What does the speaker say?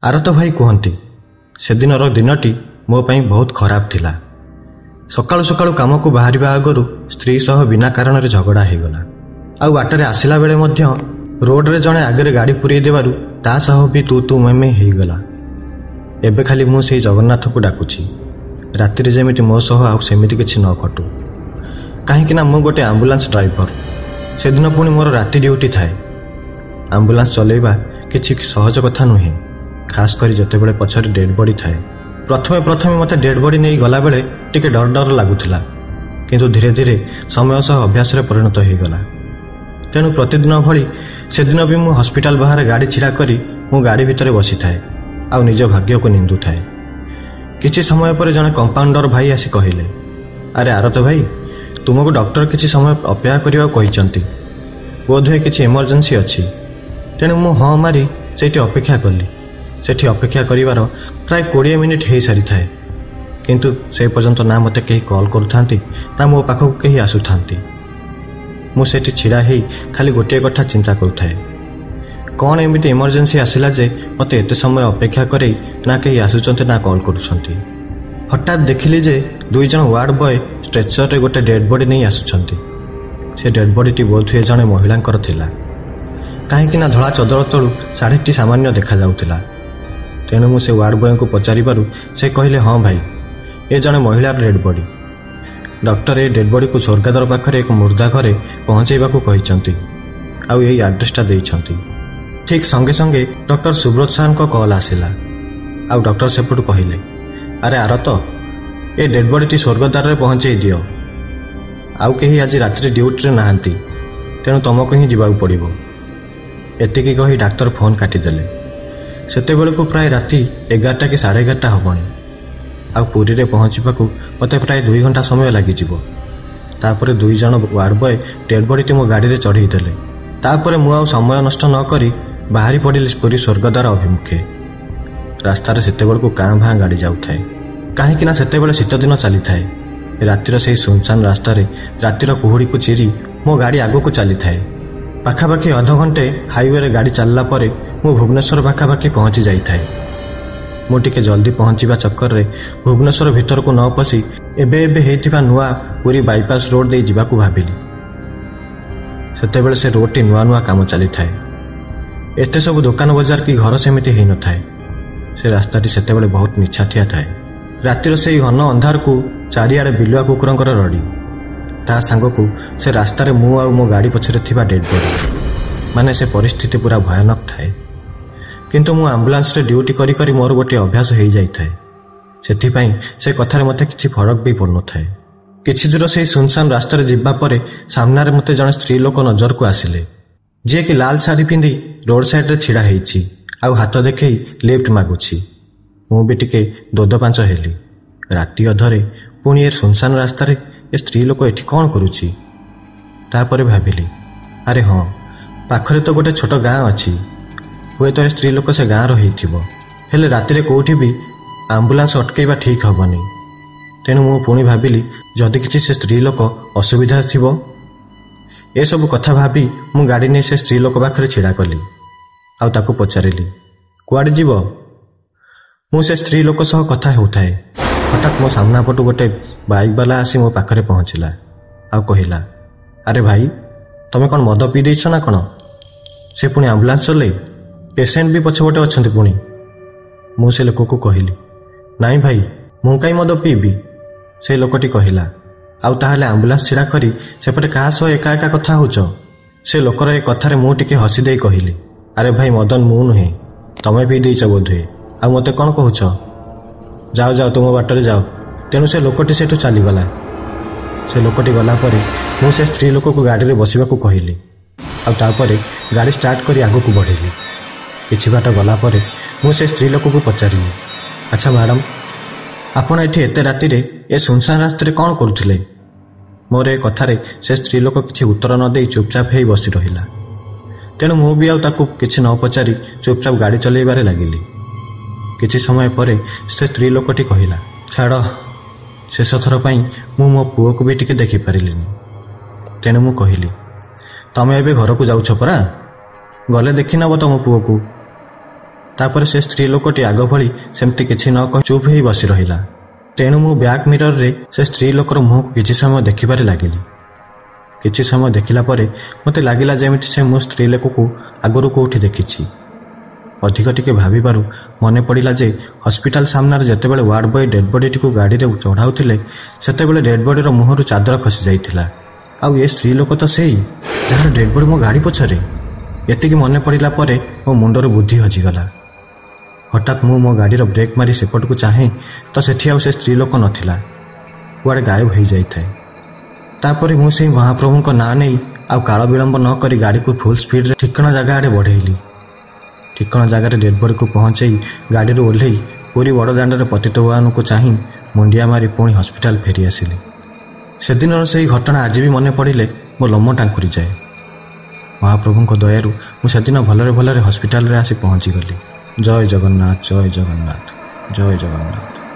आरत भाई कहती से दिनर दिनटी मो पाई बहुत खराब थिला। सकाळु सकाळु काम को बाहर आगु स्त्री सह बिना कारण झगड़ा हो गला। आउ बाटर आसला बेले मध्य रोड रे जड़े आगे गाड़ी पुरई देवारु ता सह भी तू मैं हो गला। एबे खाली मु से जगन्नाथ को डाकुची राति जेमिति मो सह आउ सेमिति किछि न घटू। कहीं मु गोटे आंबुलांस ड्राइवर से दिन पुणी मोर राति ड्यूटी थाए। आंबुलांस चलेबा किछि सहज कथा नुहे, खास करी जतेबेले पछरे डेड बॉडी थाए। प्रथमे मते डेड बॉडी नहीं गला बेले टिके डर डर लागुथिला, किंतु धीरे धीरे समय सह अभ्यास रे परिणत हो गला। तेणु प्रतिदिन भली से दिन भी मु हॉस्पिटल बाहर गाड़ी छिड़ा करी मु गाड़ी भितर बसी थाए आ निज भाग्य को निंदु थाए। किछि समय पर जने कंपाउंडर भाई आसी कहिले, अरे आरत भाई तुमको डॉक्टर किछि समय अपेक्षा करिवा कहिसंती, बोधहुए किछि इमरजेंसी अछि। तेणु मु हाँ मारी सेठी अपेक्षा कली। सेठी अपेक्षा करिवार प्राय 20 मिनिट हो सारी थाए, किंतु से पर्यंत ना मते कहीं कॉल करूथांती ना मो पाखक कहीं आसुथांती। मु सेठी छिड़ा हेई खाली गोटे कथा चिंता करूथाए, कौन एमिति इमरजेंसी आसिला जे मते एते समय अपेक्षा करे ना कहीं आसुचंती ना कॉल करूछंती। हठात देखिली जे 2 जन वार्ड बॉय स्ट्रेचर रे गोटे डेड बॉडी नहीं आसुछंती। से डेड बॉडी बोधहुए जने महिलांकर थिला, कहीं ना धड़ा चदर तलू शाढ़ीटी सामान्य देखा जाउथिला। तेणु मु से वार्ड बॉय को पचारिबारु से कहले, हाँ भाई ये जने महिलार dead body. Doctor a dead body को स्वर्गाद्वार पाखरे एक मुर्दा घरे पहुंचेबा को कहिसंती आउ यही एड्रेसटा देइछंती। ठीक संगे संगे डॉक्टर सुब्रत सार को कॉल आसिला। आउ डॉक्टर सेपटू कहले, अरे आरत ए डेड बॉडी स्वर्गद्वार पहुंचे दियो, आउ कहीं आज रात्रि ड्यूटी नहांती, तेणु तुमको ही जीवा पड़ो। एतिकी कही डाक्तर फोन काटिदेले। सेतेबेले को प्राय राति 11टा कि 11:30 हबनी। आउ पुरी रे पहुंचवाकू मते प्राय 2 घंटा समय लागिजिवो। तापरे 2 जन वार्ड बॉय डेड बॉडी मो गाड़ी रे चढ़ई देले। तापरे मु आउ समय नष्ट न करी बाहरी पड़िले पुरी स्वर्गद्वार अभिमुखे। रास्तार सेतेबेले को कां भां गाड़ी जाउथाए, कहीं ना सेतेबेले शीत दिन चली थाए। रातिर से सुनसान रास्तार रातिर कुहुड़ी को चिरी मो गाड़ी आगो को चली थाए। पाखापाखि अध घंटे हाईवे रे गाड़ी चलला परे मु भुवनेश्वर पाखापाखि पहुंची जाई थाए। मु टिके जल्दी पहुंचीबा चक्कर रे भुवनेश्वर भीतर को न पसी एबे हेतिबा नुआ पूरी बाईपास रोड दे जीवा को भाबिली। सेतेबेले से रोडटी नुआ काम चली थाए। एते सब दुकान बाजार की घर सेमिति हेई न थाए। से रास्ताटी सेतेबेले बहुत निछाटिया थाए। रातिर से घन अंधार को चारिआडे बिलुआ कुकुरंकर रड़ी, ता सांगकू से रास्तार मु आ मो गाड़ी पछरे थिबा डेड बॉडी। माने से परिस्थिति पूरा भयानक थाए, किंतु मु आंबुलांस रे ड्यूटी करी करी मोर गोटे अभ्यास हो जाई थाए। सेथिपाई से कथारे मते किछि फरक भी पड़ न थाए। किछि दूर से सुनसान रास्तार जिब्बा परे सामनारे मते जने स्त्री लोक नजर को आसिले, जे कि लाल साड़ी पिंधि रोड साइड रे छिड़ा हेछि आउ हाथ देखई लिफ्ट मागुछि। मु भी टिके दोदपांच हेली। राति अधरे पुणी ए सुनसान रास्तार ए स्त्री लोक एठी कौन करुछि। तापरे भाबिली, अरे हाँ पाखरे तो गोटे छोट गाँ अच्छी, हुए तो स्त्री लोक से गाँव रही हेले रातिरे कोठी भी आंबुलांस अटकेबा ठीक हबनी। तेणु मु पुणी भाबिली जदि किछि से स्त्री लोक असुविधा थिबो। ए सब कथा भाबी मु गाड़ी नहीं से स्त्री लोक पाखरे छिड़ा कली आउ ताकू पचारिली, कुआडे जीवो। मु से स्त्री लोक सह कथा होउथाए। हठात मो सामना पटू गोटे बाइक वाला आसी मो पाखरे पहुंचला आउ कहिला, अरे भाई तमे कौन मद पी देइछ ना कौन। से पुणी आंबुलांस चले, पेसेंट भी पछपटे अच्छे पुणी। मु से लोक को कहली, नाई भाई मु कहीं मद पीबी। से लोकटी कहला, आउ ताहले आंबुलांस छिड़ा करी सेपटे क्या सह एका एका कथा होच। से लोकर ए कथारे मु टिके हसी दे कहली, अरे भाई मदन मु नुहे, तमे पी देइछ बोधे, आ मते कौन कहूच। जाओ जाओ तुम बाटरे जाओ। तेणु से लोकटी सेठू चलीगला। से लोकटी गला परे मु से स्त्री लोक को गाड़ी में बसवाक कहली आउ तापरे गाड़ी स्टार्ट करी आगो को बढ़ेली। किछि बाट गला परे मु से स्त्री लोक को पचारिली, अच्छा मैडम आपण एठी एते राति रे ए सुनसान रास्ते कौन करुथिले। मोर ए कथारे से स्त्री लोक किछि उत्तर न देई चुपचाप हेई बसी रहिला। तेणु मु भी आउ ताकू किछि न पचारि चुपचाप गाड़ी चलेबारे लागिली। किछि समय परे से स्त्री लोकटी कहिला, छाड़ शेष थर पाई मु मो पुओ को भी टिके देखि पारिलिनी। तेणु मु कहली, तमे एबे घर को जाउछ परा, गले देखि नब तम पुओ को। ତାପରେ ସେ ସ୍ତ୍ରୀ ଲୋକଟି ଆଗ ଭଳି ସେମିତି କିଛି ନ କହି ଚୁପ୍ ହେଇ ବସି ରହିଲା। ତେଣୁ ମୁଁ ବ୍ୟାକ୍ ମିରରରେ ସେ ସ୍ତ୍ରୀ ଲୋକର ମୁହଁକୁ କିଛି ସମୟ ଦେଖିବାରେ ଲାଗିଲି। କିଛି ସମୟ ଦେଖିଲା ପରେ ମୋତେ ଲାଗିଲା ଯେମିତି ସେ ମୋ ସ୍ତ୍ରୀ ଲୋକକୁ ଆଗରୁ କେଉଁଠି ଦେଖିଛି। ଅଧିକ ଟିକେ ଭାବିବାରୁ ମନେ ପଡ଼ିଲା ଯେ ହସ୍ପିଟାଲ ସାମ୍ନାରେ ଯେତେବେଳେ ୱାର୍ଡ ବୟ ଡେଡ୍ ବଡିଟିକୁ ଗାଡ଼ିରେ ଚଢ଼ାଉଥିଲେ ସେତେବେଳେ ଡେଡ୍ ବଡିର ମୁହଁରୁ ଚାଦର ଖସି ଯାଇଥିଲା। ଆଉ ଏ ସ୍ତ୍ରୀ ଲୋକ ତ ସେଇ ଯାହାର ଡେଡ୍ ବଡି ମୋ ଗାଡ଼ି ପଛରେ। ଏତିକି ମନେ ପଡ଼ିଲା ପରେ ମୋ ମୁଣ୍ଡରୁ ବୁଦ୍ଧି ହଜିଗଲା। ହଠାତ୍ ମୁଁ ମୋ ଗାଡ଼ିର ବ୍ରେକ୍ ମାରି ସେପଟକୁ ଚାହେଁ ତ ସେଠି ଆଉ ସେ ସ୍ତ୍ରୀ ଲୋକ ନଥିଲା, କୁଆଡ଼େ ଗାୟବ ହୋଇଯାଇଥାଏ। ତାପରେ ମୁଁ ସେଇ ମହାପ୍ରଭୁଙ୍କ ନାଁ ନେଇ ଆଉ କାଳ ବିଳମ୍ବ ନ କରି ଗାଡ଼ିକୁ ଫୁଲ୍ ସ୍ପିଡ଼ରେ ଠିକଣା ଜାଗା ଆଡ଼େ ବଢ଼େଇଲି। ଠିକଣା ଜାଗାରେ ଡେଡ୍ ବଡିକୁ ପହଞ୍ଚେଇ ଗାଡ଼ିରୁ ଓହ୍ଲେଇ ପୁରୀ ବଡ଼ଦାଣ୍ଡରେ ପତିତ ଭଗବାନଙ୍କୁ ଚାହିଁ ମୁଣ୍ଡିଆ ମାରି ପୁଣି ହସ୍ପିଟାଲ ଫେରିଆସିଲି। ସେଦିନର ସେହି ଘଟଣା ଆଜି ବି ମନେ ପଡ଼ିଲେ ମୋ ଲୋମ ଟାଙ୍କୁରିଯାଏ। ମହାପ୍ରଭୁଙ୍କ ଦୟାରୁ ମୁଁ ସେଦିନ ଭଲରେ ଭଲରେ ହସ୍ପିଟାଲରେ ଆସି ପହଞ୍ଚିଗଲି। ଜୟ ଜଗନ୍ନାଥ, ଜୟ ଜଗନ୍ନାଥ, ଜୟ ଜଗନ୍ନାଥ।